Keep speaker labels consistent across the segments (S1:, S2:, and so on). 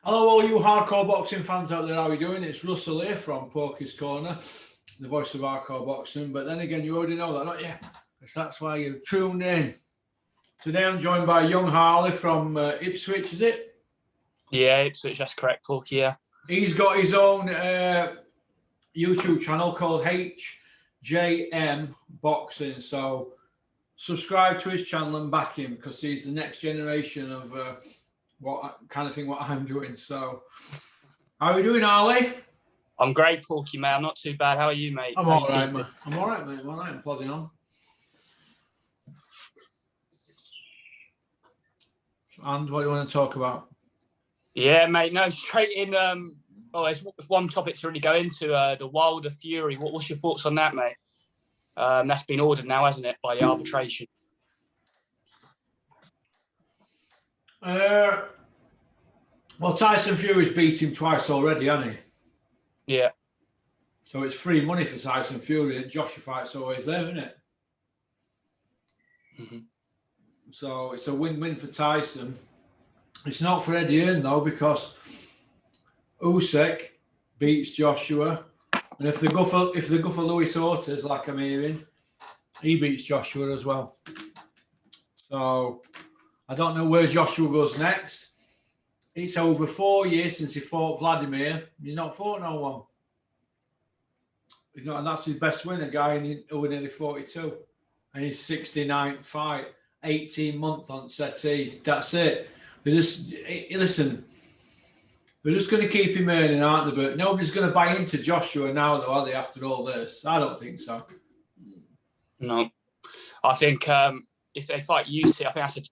S1: Hello, all you hardcore boxing fans out there. How are you doing? It's Russell here from Porky's Corner, the voice of hardcore boxing. But then again, you already know that, don't you? Because that's why you tuned in. Today, I'm joined by young Harley from Ipswich. Is it?
S2: Yeah, Ipswich. That's correct, Porky. Yeah.
S1: He's got his own YouTube channel called HJM Boxing. So subscribe to his channel and back him because he's the next generation of what I'm doing. So how are you doing, Harley?
S2: I'm great, Porky, mate. I'm not too bad. How are you, mate?
S1: I'm all right, mate. I'm all right, mate. I'm all right. I'm plodding on. And what do you want to talk about?
S2: Yeah, mate. No, straight in. There's one topic to really go into. The Wilder Fury. What's your thoughts on that, mate? That's been ordered now, hasn't it, by the arbitration?
S1: Well, Tyson Fury's beat him twice already, hasn't he?
S2: Yeah.
S1: So it's free money for Tyson Fury, and Joshua fight's always there, isn't it?
S2: Mm-hmm.
S1: So it's a win-win for Tyson. It's not for Eddie Hearn though, because Usyk beats Joshua, and if they go for Luis Ortiz, like I'm hearing, he beats Joshua as well. So I don't know where Joshua goes next. It's over 4 years since he fought Vladimir. He's not fought no one. He's not, and that's his best win, a guy who was nearly 42. And his 69th fight, 18 months on settee. That's it. They're just going to keep him earning, aren't they? But nobody's going to buy into Joshua now, though, are they, after all this? I don't think so.
S2: No. I think if they fight Usyk, I think that's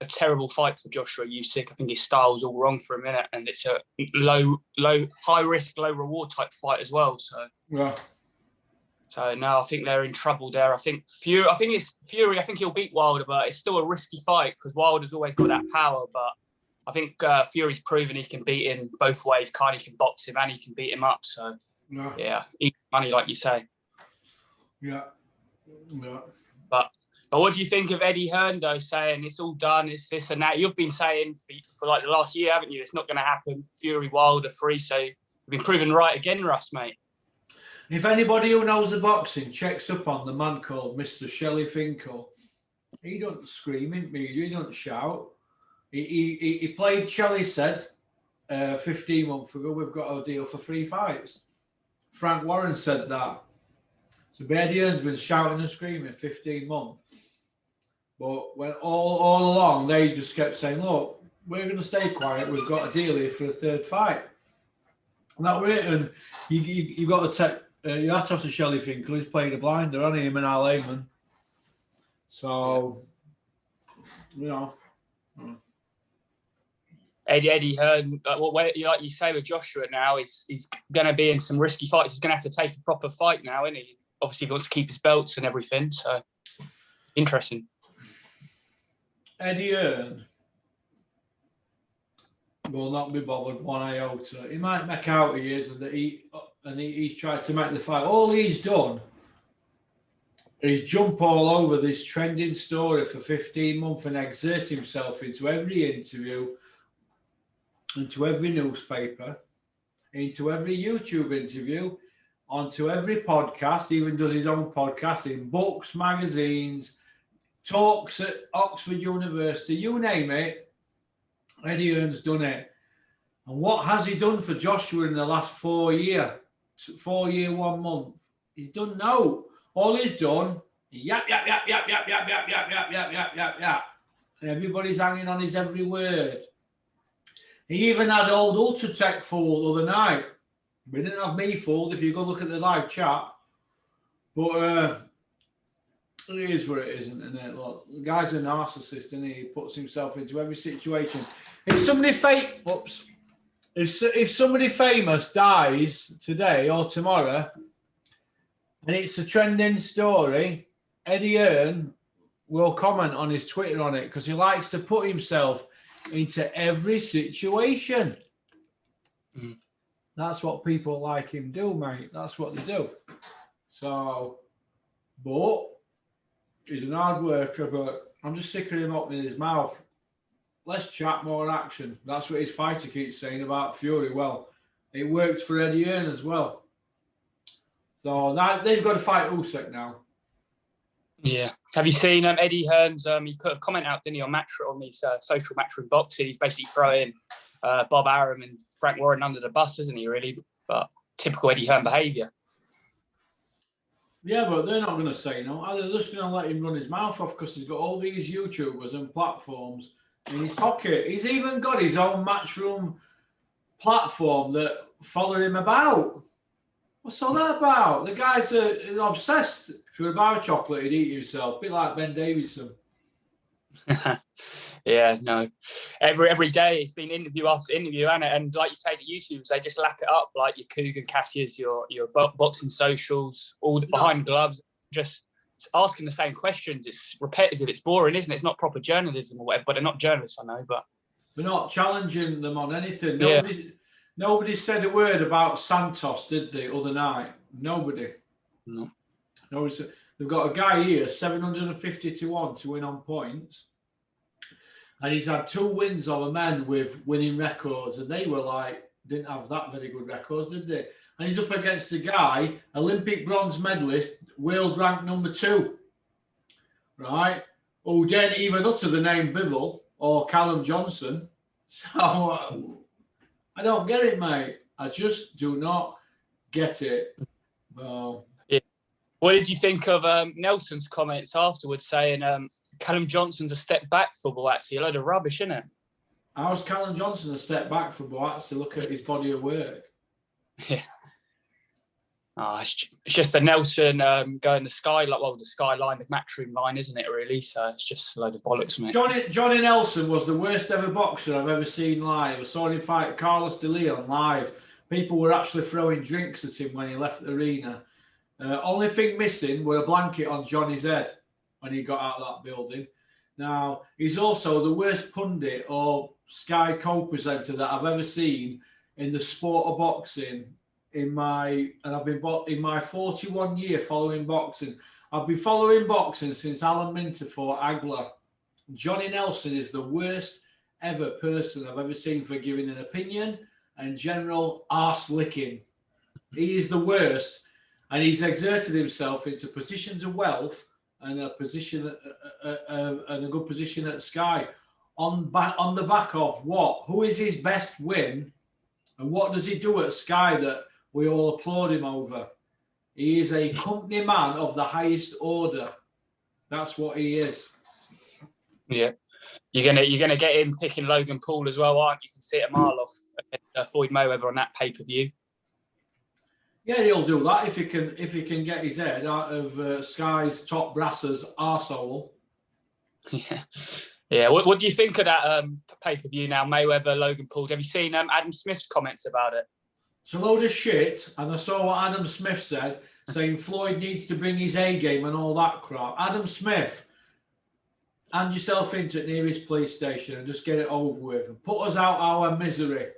S2: a terrible fight for Joshua Usyk. I think his style's all wrong for a minute, and it's a high risk, low reward type fight as well. So
S1: yeah.
S2: So no, I think they're in trouble there. I think Fury. I think he'll beat Wilder, but it's still a risky fight because Wilder's always got that power. But I think Fury's proven he can beat him both ways. He can box him and he can beat him up. So yeah, eat money like you say.
S1: Yeah.
S2: But what do you think of Eddie Hearn though, saying it's all done, it's this and that? You've been saying for like the last year, haven't you? It's not going to happen. Fury, Wilder, free. So you've been proven right again, Russ, mate.
S1: If anybody who knows the boxing checks up on the man called Mr. Shelley Finkel, he don't scream in media, he don't shout. He played, Shelley said, 15 months ago, we've got a deal for 3 fights. Frank Warren said that. So Eddie Hearn's been shouting and screaming 15 months. But when all along, they just kept saying, look, we're going to stay quiet. We've got a deal here for a 3rd fight. And that way, and you got to take, you have to have to Shelley Finkel. He's playing a blinder, hasn't he? Him and Al Heyman. So, you know.
S2: Eddie Hearn, like you say with Joshua now, he's going to be in some risky fights. He's going to have to take a proper fight now, isn't he? Obviously, he wants to keep his belts and everything. So, interesting.
S1: Eddie Hearn will not be bothered one iota. He might make out he is, and he's tried to make the fight. All he's done is jump all over this trending story for 15 months and exert himself into every interview, into every newspaper, into every YouTube interview, onto every podcast, even does his own podcast in books, magazines, talks at Oxford University, you name it, Eddie Hearn's done it. And what has he done for Joshua in the last 4 year, 1 month? He's done no. All he's done, yap. And everybody's hanging on his every word. He even had old Ultratech fooled the other night. We didn't have me fooled if you go look at the live chat. But it is what it isn't, isn't it? Look, the guy's a narcissist, and he puts himself into every situation. If somebody if somebody famous dies today or tomorrow, and it's a trending story, Eddie Hearn will comment on his Twitter on it because he likes to put himself into every situation.
S2: Mm.
S1: That's what people like him do, mate. That's what they do. So, but he's an hard worker, but I'm just sick of him opening his mouth. less chat, more action. That's what his fighter keeps saying about Fury. Well, it worked for Eddie Hearn as well. So that, they've got to fight Usyk now.
S2: Yeah. Have you seen Eddie Hearn's? He put a comment out, didn't he, on his social Matchroom boxing. He's basically throwing Bob Arum and Frank Warren under the bus, isn't he? Really, but typical Eddie Hearn behaviour.
S1: Yeah, but they're not going to say no. They're just going to let him run his mouth off because he's got all these YouTubers and platforms in his pocket. He's even got his own Matchroom platform that follow him about. What's all that about? The guy's obsessed. If you were a bar of chocolate, he'd eat himself. A bit like Ben Davison.
S2: Yeah, no. Every day it's been interview after interview, and like you say, the YouTubers, they just lap it up, like your Kugan Cassius, your boxing socials, all behind gloves, just asking the same questions. It's repetitive, it's boring, isn't it? It's not proper journalism or whatever, but they're not journalists, I know, but
S1: they're not challenging them on anything.
S2: Yeah.
S1: Nobody said a word about Santos, did they, other night? Nobody.
S2: No.
S1: Nobody said. They've got a guy here, 750 to 1 to win on points. And he's had 2 wins over men with winning records. And they were like, didn't have that very good records, did they? And he's up against a guy, Olympic bronze medalist, world rank number 2. Right? Who didn't even utter the name Bivol or Callum Johnson. So I don't get it, mate. I just do not get it. Well,
S2: yeah. What did you think of Nelson's comments afterwards saying Callum Johnson's a step back for Boazzi? A load of rubbish, isn't it?
S1: How's Callum Johnson a step back for Boazzi? Look at his body of work.
S2: Yeah. Oh, it's just a Nelson going the skyline, the Matchroom line, isn't it, really? So it's just a load of bollocks, mate.
S1: Johnny Nelson was the worst ever boxer I've ever seen live. I saw him fight Carlos de Leon live. People were actually throwing drinks at him when he left the arena. Only thing missing were a blanket on Johnny's head when he got out of that building. Now, he's also the worst pundit or Sky co-presenter that I've ever seen in the sport of boxing. I've been in my 41 year following boxing. I've been following boxing since Alan Minter fought Agler. Johnny Nelson is the worst ever person I've ever seen for giving an opinion and general arse licking. He is the worst, and he's exerted himself into positions of wealth and a position and a good position at Sky on the back of what? Who is his best win, and what does he do at Sky that we all applaud him over? He is a company man of the highest order. That's what he is.
S2: Yeah, you're gonna get him picking Logan Paul as well, aren't you? You can see it a mile off Floyd Mayweather on that pay-per-view.
S1: Yeah, he'll do that if he can get his head out of Sky's top brasser's arsehole.
S2: Yeah. Yeah. What do you think of that pay-per-view now, Mayweather, Logan Paul? Have you seen Adam Smith's comments about it?
S1: It's a load of shit, and I saw what Adam Smith said, saying Floyd needs to bring his A game and all that crap. Adam Smith, hand yourself into the nearest police station and just get it over with and put us out our misery.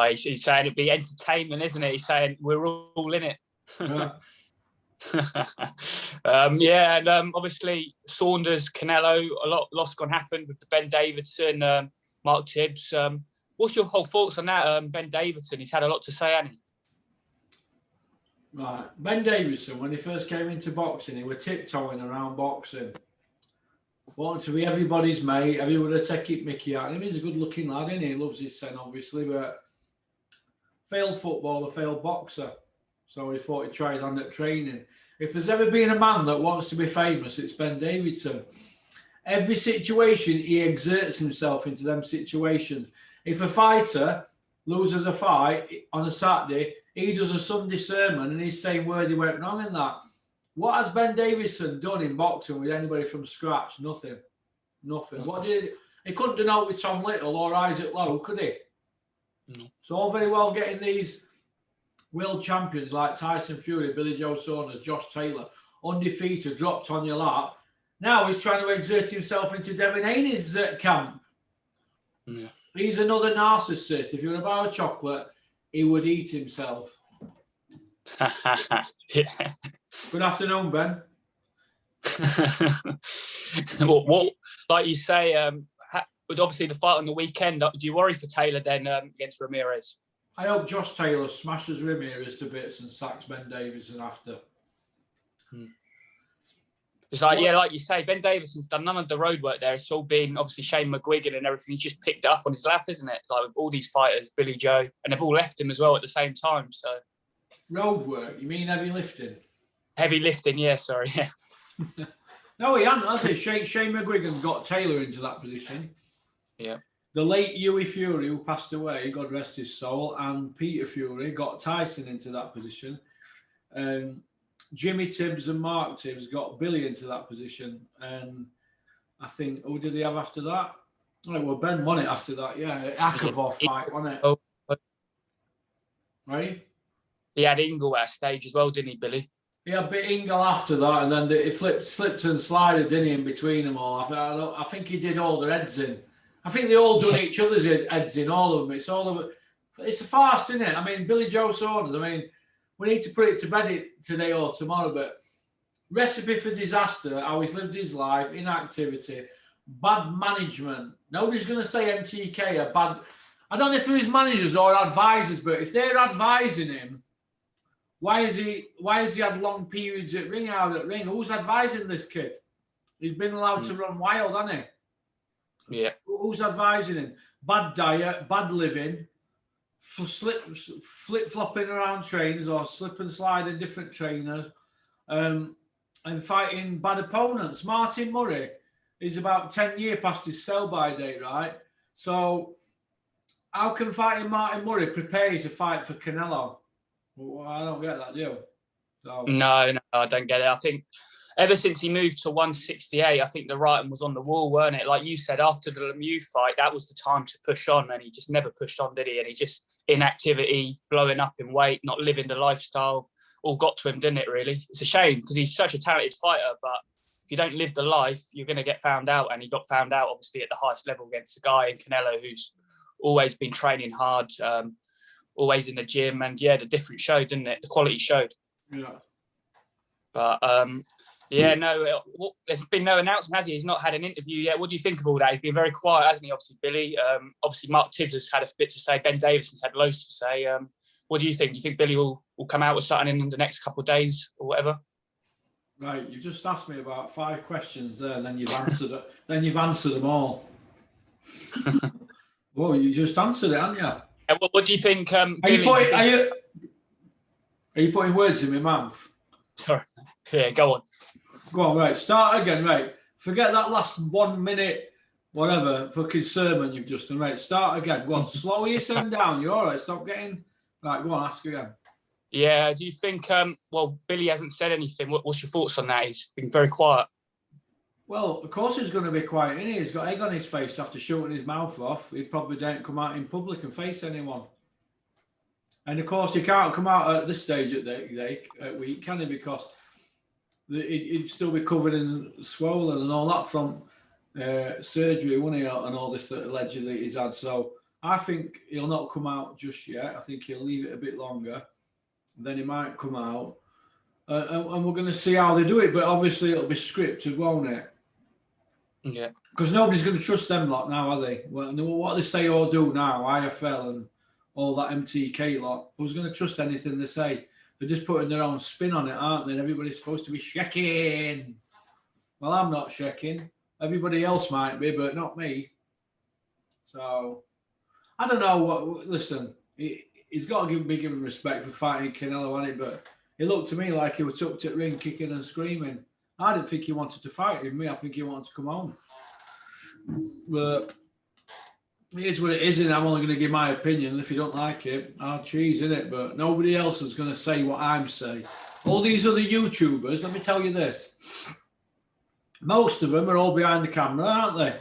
S2: He's saying it'd be entertainment, isn't it? He's saying we're all in it.
S1: Yeah.
S2: And obviously Saunders, Canelo, a lot's gone happened with the Ben Davidson, Mark Tibbs. What's your whole thoughts on that? Ben Davidson, he's had a lot to say, hasn't he?
S1: Right. Ben Davidson, when he first came into boxing, he was tiptoeing around boxing. Wanted to be everybody's mate, everybody would take it mickey out of him. He's a good-looking lad, isn't he? He loves his son, obviously, but failed footballer, failed boxer. So he thought he'd try his hand at training. If there's ever been a man that wants to be famous, it's Ben Davidson. Every situation, he exerts himself into them situations. If a fighter loses a fight on a Saturday, he does a Sunday sermon and he's saying where they went wrong in that. What has Ben Davidson done in boxing with anybody from scratch? Nothing. What did he couldn't do that with Tom Little or Isaac Lowe, could he?
S2: No.
S1: So all very well getting these world champions like Tyson Fury, Billy Joe Saunders, Josh Taylor, undefeated, dropped on your lap. Now he's trying to exert himself into Devin Haney's camp.
S2: Yeah.
S1: He's another narcissist. If you're a bar of chocolate, he would eat himself.
S2: Yeah.
S1: Good afternoon, Ben.
S2: what like you say, with obviously the fight on the weekend, do you worry for Taylor then against Ramirez?
S1: I hope Josh Taylor smashes Ramirez to bits and sacks Ben Davison after.
S2: It's like, like you say, Ben Davison's done none of the road work there. It's all been obviously Shane McGuigan and everything. He's just picked it up on his lap, isn't it? Like with all these fighters, Billy Joe, and they've all left him as well at the same time. So
S1: road work? You mean heavy lifting?
S2: Heavy lifting, yeah. Sorry.
S1: No, he hasn't, has he? Shane McGuigan got Taylor into that position.
S2: Yeah.
S1: The late Hughie Fury, who passed away, God rest his soul, and Peter Fury got Tyson into that position. Jimmy Tibbs and Mark Tibbs got Billy into that position. And I think, who did they have after that? Oh, well, Ben won it after that, yeah. Akavov fight, wasn't it? Right?
S2: He had Ingle at a stage as well, didn't he, Billy?
S1: He had bit Ingle after that, and then he slipped and slided, didn't he, in between them all. I think he did all their heads in. I think they all done each other's heads in, all of them. It's all of it. It's a farce, isn't it? I mean, Billy Joe Saunders, I mean, we need to put it to bed today or tomorrow, but recipe for disaster, how he's lived his life, inactivity, bad management. Nobody's going to say MTK are bad. I don't know if they're his managers or advisors, but if they're advising him, why has he had long periods at ring, out at ring? Who's advising this kid? He's been allowed to run wild, hasn't he?
S2: Yeah.
S1: Who's advising him? Bad diet, bad living, flip-flopping around trainers or slip and slide in different trainers, and fighting bad opponents. Martin Murray is about 10 years past his sell-by date, right? So how can fighting Martin Murray prepare you to fight for Canelo? Well, I don't get that, do you? So.
S2: No, I don't get it. I think ever since he moved to 168, I think the writing was on the wall, weren't it? Like you said, after the Lemieux fight, that was the time to push on, and he just never pushed on, did he? And he just, inactivity, blowing up in weight, not living the lifestyle, all got to him, didn't it, really? It's a shame, because he's such a talented fighter, but if you don't live the life, you're going to get found out, and he got found out, obviously, at the highest level against a guy in Canelo who's always been training hard, always in the gym, and yeah, the difference showed, didn't it? The quality showed.
S1: Yeah.
S2: But no, there's been no announcement, has he? He's not had an interview yet. What do you think of all that? He's been very quiet, hasn't he? Obviously, Billy. Obviously, Mark Tibbs has had a bit to say. Ben Davison's had loads to say. What do you think? Do you think Billy will come out with something in the next couple of days or whatever?
S1: Right, you just asked me about 5 questions there, and then you've answered it. Then you've answered them all. Well, you just answered it, haven't you?
S2: What do you think?
S1: Are you putting words in my mouth?
S2: Sorry. Yeah, go on.
S1: Go on, right. Start again, right. Forget that last 1 minute, whatever, fucking sermon you've just done, right. Start again. Go on, slow yourself down. You're all right. Stop getting... Right, go on, ask again.
S2: Yeah, do you think... well, Billy hasn't said anything. What's your thoughts on that? He's been very quiet.
S1: Well, of course he's going to be quiet, isn't he? He's got egg on his face after shooting his mouth off. He probably don't come out in public and face anyone. And of course, he can't come out at this stage at the week, can he? Because he'd still be covered in swollen and all that from surgery, wouldn't he? And all this that allegedly he's had. So I think he'll not come out just yet. I think he'll leave it a bit longer. Then he might come out. And we're going to see how they do it. But obviously, it'll be scripted, won't it?
S2: Yeah.
S1: Because nobody's going to trust them lot now, are they? What they say or do now, IFL and all that MTK lot, who's going to trust anything they say? They're just putting their own spin on it, aren't they? And everybody's supposed to be shaking. Well, I'm not shaking. Everybody else might be, but not me. So, I don't know what... Listen, he's got to be given respect for fighting Canelo, hasn't he? But it looked to me like he was tucked at ring, kicking and screaming. I didn't think he wanted to fight with me. I think he wanted to come home. But it is what it is, and I'm only going to give my opinion. If you don't like it, I'll cheese, innit? But nobody else is going to say what I'm saying. All these other YouTubers, let me tell you this. Most of them are all behind the camera, aren't they?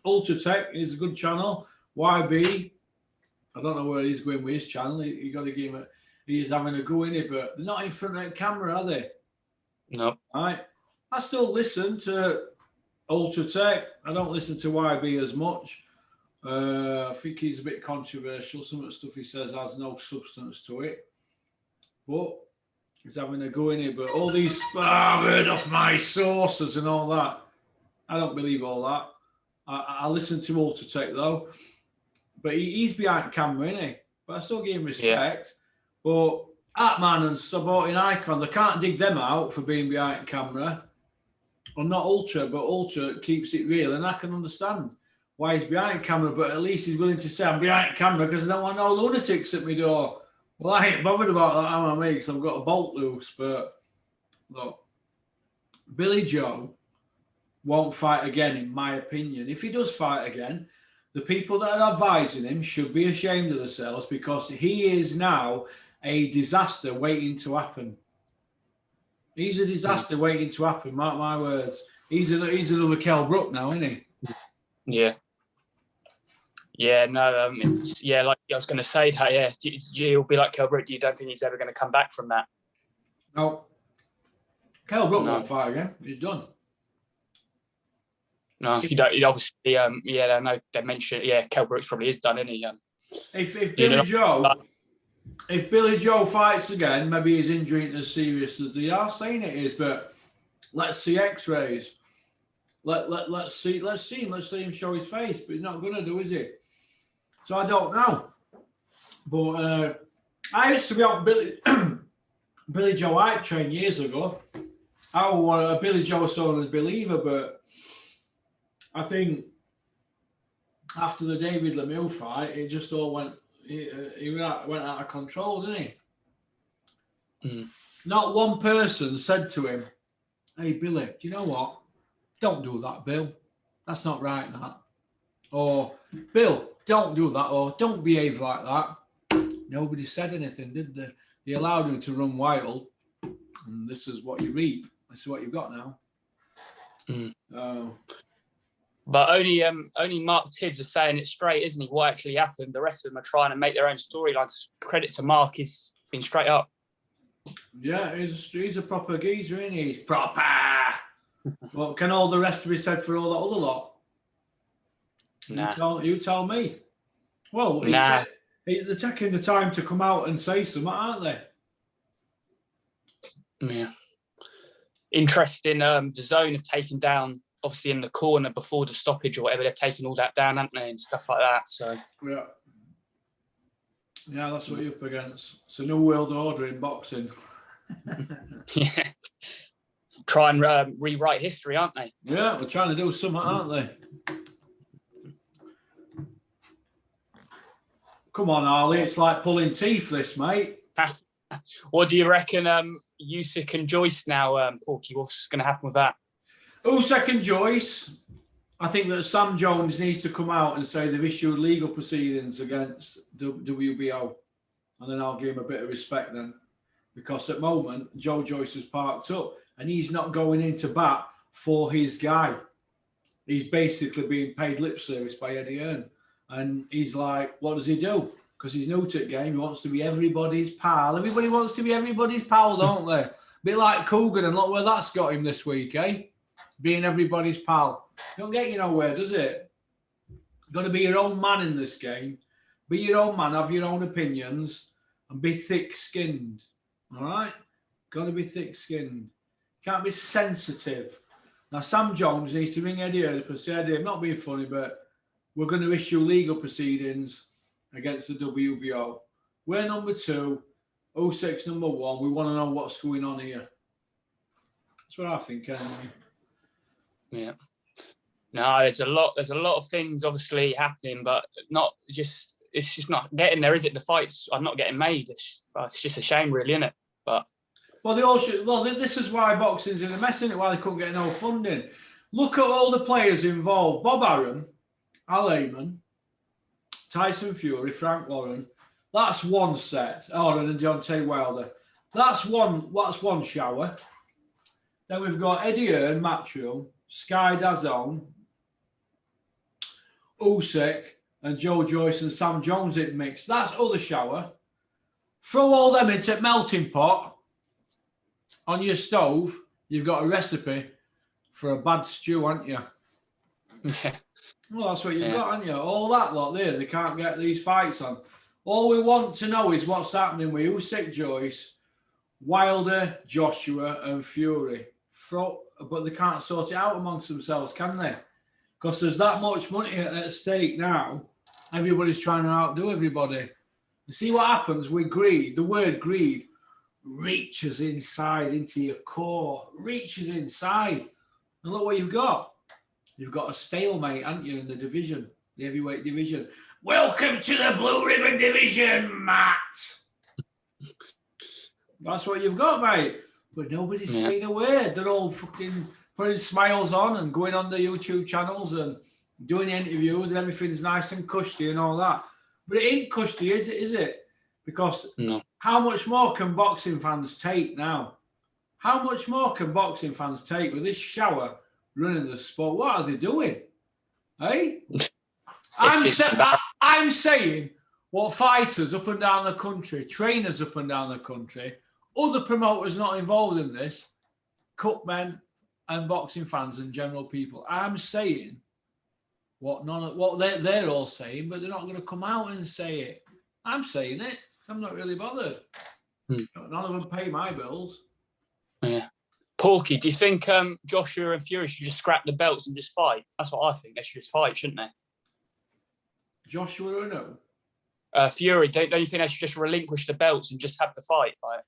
S1: Ultratech is a good channel. YB, I don't know where he's going with his channel. You got to give him he's having a go in it, but they're not in front of the camera, are they?
S2: No.
S1: Right. I still listen to Ultratech. I don't listen to YB as much. I think he's a bit controversial. Some of the stuff he says has no substance to it. But he's having a go in it. But all these, I've heard off my sources and all that. I don't believe all that. I listen to Ultratech though, but he's behind camera, isn't he? But I still give him respect. Yeah. But Atman and supporting Icon, they can't dig them out for being behind camera. Well, not Ultra, but Ultra keeps it real, and I can understand why he's behind camera, but at least he's willing to say I'm behind camera because I don't want no lunatics at my door. Well, I ain't bothered about that, am I, mate? Because I've got a bolt loose. But look, Billy Joe won't fight again, in my opinion. If he does fight again, the people that are advising him should be ashamed of themselves because he is now a disaster waiting to happen. He's a disaster waiting to happen, mark my words. He's another Kell Brook now, isn't he?
S2: Yeah. Yeah, no, yeah, like I was going to say that, yeah, he'll be like Kell Brook. You don't think he's ever going to come back from that?
S1: No. Kell Brook won't fight again. He's done.
S2: No, you don't. Obviously, yeah, I know they mentioned. Yeah, Kell Brooks probably is done, isn't he?
S1: If Billy Joe fights again, maybe his injury ain't as serious as they are saying it is. But let's see X-rays. Let's see him. Let's see him show his face. But he's not going to do, is he? So I don't know. But I used to be on Billy Joe hype train years ago. I was a Billy Joe sort of believer, but I think after the David Lemieux fight, it just all went. He went out of control, didn't he?
S2: Mm.
S1: Not one person said to him, "Hey Billy, do you know what? Don't do that, Bill. That's not right, that." Or, "Bill, don't do that," or "Don't behave like that." Nobody said anything, did they? They allowed him to run wild, and this is what you reap. This is what you've got now.
S2: Mm. But only Mark Tibbs is saying it straight, isn't he? What actually happened? The rest of them are trying to make their own storylines. Credit to Mark, he's been straight up.
S1: Yeah, he's a proper geezer, isn't he? He's proper. Well, can all the rest be said for all that other lot?
S2: Nah.
S1: You tell me. Well,
S2: nah.
S1: They're taking the time to come out and say something, aren't they?
S2: Yeah. Interesting. The Zone have taken down, obviously in the corner before the stoppage or whatever, they've taken all that down, haven't they, and stuff like that. So
S1: yeah, that's what you're up against. It's a new world order in boxing.
S2: Yeah, try and rewrite history, aren't they?
S1: Yeah, they're trying to do something, aren't they? Come on, Harley, it's like pulling teeth, this, mate.
S2: What do you reckon, Usyk and Joyce now, Porky? What's going to happen with that?
S1: Usyk and Joyce, I think that Sam Jones needs to come out and say they've issued legal proceedings against WBO. And then I'll give him a bit of respect then. Because at the moment, Joe Joyce is parked up and he's not going into bat for his guy. He's basically being paid lip service by Eddie Hearn. And he's like, what does he do? Because he's new to the game. He wants to be everybody's pal. Everybody wants to be everybody's pal, don't they? A bit like Coogan, and look where that's got him this week, eh? Being everybody's pal. Don't get you nowhere, does it? You've got to be your own man in this game. Be your own man, have your own opinions, and be thick-skinned. All right? Got to be thick-skinned. Can't be sensitive. Now, Sam Jones needs to ring Eddie Hearn and say, Eddie, I'm not being funny, but we're going to issue legal proceedings against the WBO. We're number 2. Usyk's number 1. We want to know what's going on here. That's what I think, anyway.
S2: Yeah. No, there's a lot of things obviously happening, but it's just not getting there, is it? The fights are not getting made. It's just a shame, really, isn't it? But
S1: this is why boxing's in a mess, isn't it? Why they couldn't get no funding. Look at all the players involved. Bob Arum, Al Heyman, Tyson Fury, Frank Warren. That's one set. And Deontay Wilder. That's one shower. Then we've got Eddie Hearn, Matchroom, Sky DAZN, Usyk, and Joe Joyce and Sam Jones in mix. That's other shower. Throw all them into a melting pot. On your stove, you've got a recipe for a bad stew, haven't you?
S2: Yeah.
S1: Well, that's what you've got, haven't you? All that lot there, they can't get these fights on. All we want to know is what's happening with Usyk, Joyce, Wilder, Joshua, and Fury. but they can't sort it out amongst themselves, can they? Because there's that much money at stake now. Everybody's trying to outdo everybody. You see what happens with greed? The word greed reaches inside into your core, reaches inside. And look what you've got. You've got a stalemate, haven't you, in the division, the heavyweight division. Welcome to the Blue Ribbon Division, Matt. That's what you've got, mate. But nobody's saying a word. They're all fucking putting smiles on and going on the YouTube channels and doing interviews and everything's nice and cushy and all that. But it ain't cushy, is it? Because how much more can boxing fans take now? How much more can boxing fans take with this shower running the sport? What are they doing? Hey? I'm saying what fighters up and down the country, trainers up and down the country, other promoters not involved in this, cup men and boxing fans and general people. I'm saying what they're all saying, but they're not going to come out and say it. I'm saying it. I'm not really bothered. None of them pay my bills.
S2: Yeah. Porky, do you think Joshua and Fury should just scrap the belts and just fight? That's what I think. They should just fight, shouldn't they?
S1: Joshua or no?
S2: Fury, don't you think they should just relinquish the belts and just have the fight? Right?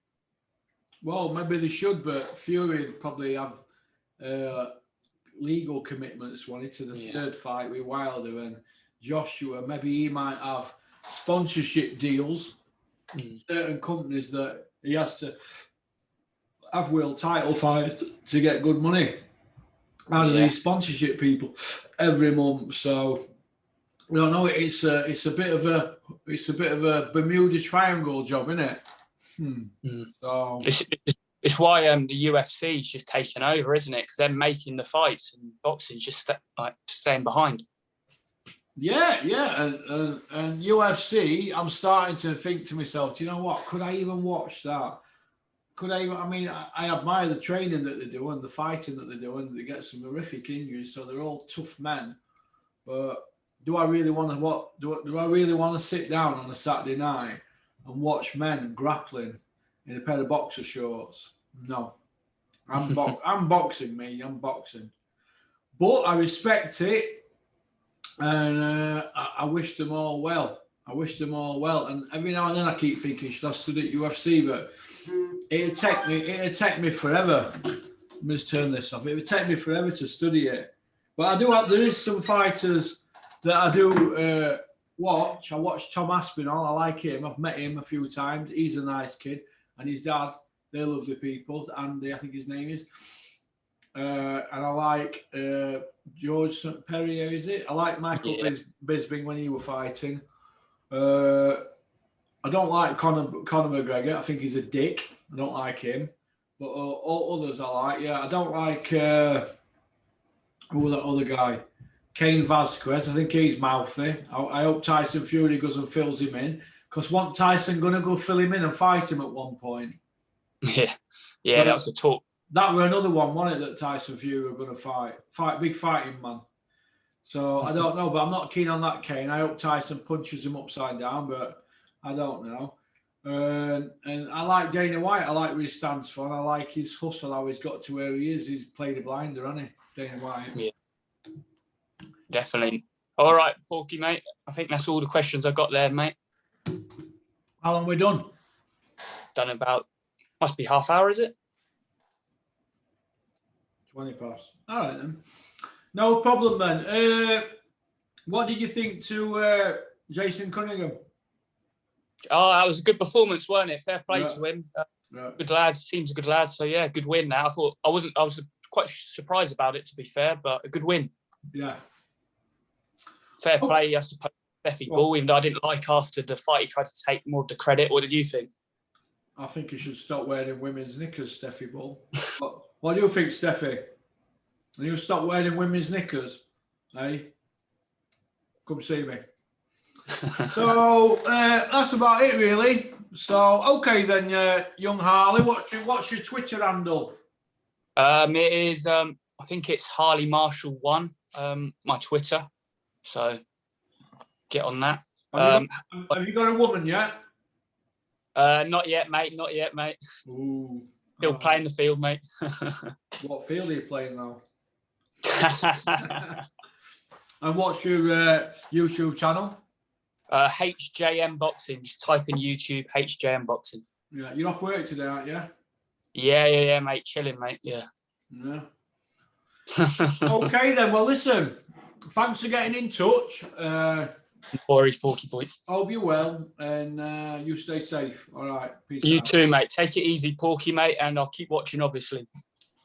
S1: Well, maybe they should, but Fury would probably have legal commitments wanted to the third fight with Wilder, and Joshua, maybe he might have sponsorship deals, certain companies that he has to have world title fights to get good money out of these sponsorship people every month. So I don't know. It's a bit of a Bermuda Triangle job, isn't it? So
S2: it's why the UFC is just taking over, isn't it? Because they're making the fights and boxing's just staying behind.
S1: Yeah, and UFC, I'm starting to think to myself, do you know what? Could I even watch that? I admire the training that they do and the fighting that they do, and they get some horrific injuries, so they're all tough men. But do I really want to do I really want to sit down on a Saturday night and watch men grappling in a pair of boxer shorts? No. I'm boxing, me. I'm boxing. But I respect it, and I wish them all well. And every now and then I keep thinking, should I study at UFC? But it'd take me forever. Let me just turn this off. It would take me forever to study it. But there is some fighters that I do watch. I watch Tom Aspinall. I like him. I've met him a few times. He's a nice kid. And his dad, they're lovely people. Andy, I think his name is. And I like George St. Perrier, is it? I like Michael Bisping when he was fighting. I don't like Conor McGregor. I think he's a dick. I don't like him. But all others I like. Yeah, I don't like who was that other guy? Cain Vasquez. I think he's mouthy. I hope Tyson Fury goes and fills him in. Because wasn't Tyson going to go fill him in and fight him at one point?
S2: Yeah, that was the talk.
S1: That were another one, wasn't it, that Tyson Fury were going to fight, big fighting man. So I don't know, but I'm not keen on that, Cain. I hope Tyson punches him upside down, but I don't know. And I like Dana White. I like what he stands for. And I like his hustle, how he's got to where he is. He's played a blinder, hasn't he, Dana White?
S2: Yeah, definitely. All right, Porky, mate. I think that's all the questions I got there, mate.
S1: How long are we done?
S2: Done about, must be half hour, is it?
S1: 20 past. All right, then. No problem, then. What did you think to Jason Cunningham?
S2: Oh, that was a good performance, wasn't it? Fair play to him. Good lad. Seems a good lad. So, yeah, good win now. I was quite surprised about it, to be fair, but a good win.
S1: Yeah.
S2: Fair play, I suppose. Steffi Bull, even though I didn't like after the fight, he tried to take more of the credit. What did you think?
S1: I think he should stop wearing women's knickers, Steffi Bull. What do you think, Steffi? And you stop wearing women's knickers, eh? Come see me. So that's about it, really. So okay then, young Harley, what's your Twitter handle?
S2: It is I think it's Harley Marshall 1, my Twitter. So get on that.
S1: Have you got a woman yet?
S2: Not yet, mate. Not yet, mate.
S1: Ooh,
S2: Still playing the field, mate.
S1: What field are you playing now? And what's your YouTube channel?
S2: HJM Boxing. Just type in YouTube HJM Boxing.
S1: Yeah, you're off work today, aren't you?
S2: Yeah, mate. Chilling, mate. Yeah.
S1: Yeah. Okay, then. Well, listen. Thanks for getting in touch.
S2: No worries, Porky boy.
S1: Hope you're well, and you stay safe. All right. Peace
S2: You
S1: out.
S2: too, mate. Take it easy, Porky, mate, and I'll keep watching, obviously.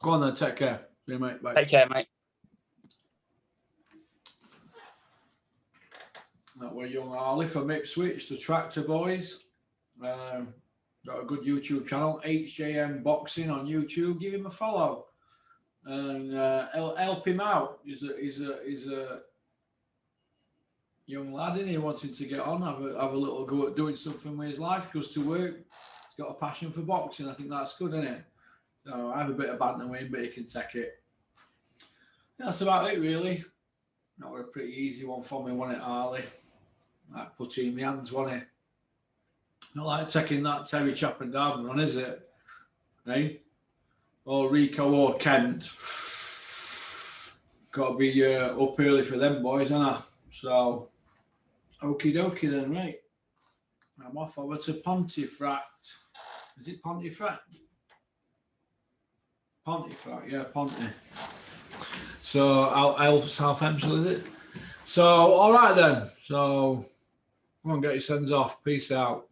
S1: Go on then. Take care. See you, mate. Bye.
S2: Take care, mate.
S1: That were young Harley from Ipswich, the Tractor Boys. Got a good YouTube channel, HJM Boxing on YouTube. Give him a follow and help him out. He's a young lad, isn't he? Wanting to get on, have a little go at doing something with his life. Goes to work. He's got a passion for boxing. I think that's good, isn't it? So I have a bit of banter with him, but he can take it. That's about it, really. That was a pretty easy one for me, wasn't it, Harley? Like putting in my hands, wasn't it? Not like taking that Terry Chapman down run, is it? Eh? Or Rico or Kent. Got to be up early for them boys, ain't I? So, okie dokie then, right. I'm off over to Pontefract. Is it Pontefract? Pontefract, yeah, Ponte. So, out Southampton, is it? So, all right then. So, come on, get your sons off. Peace out.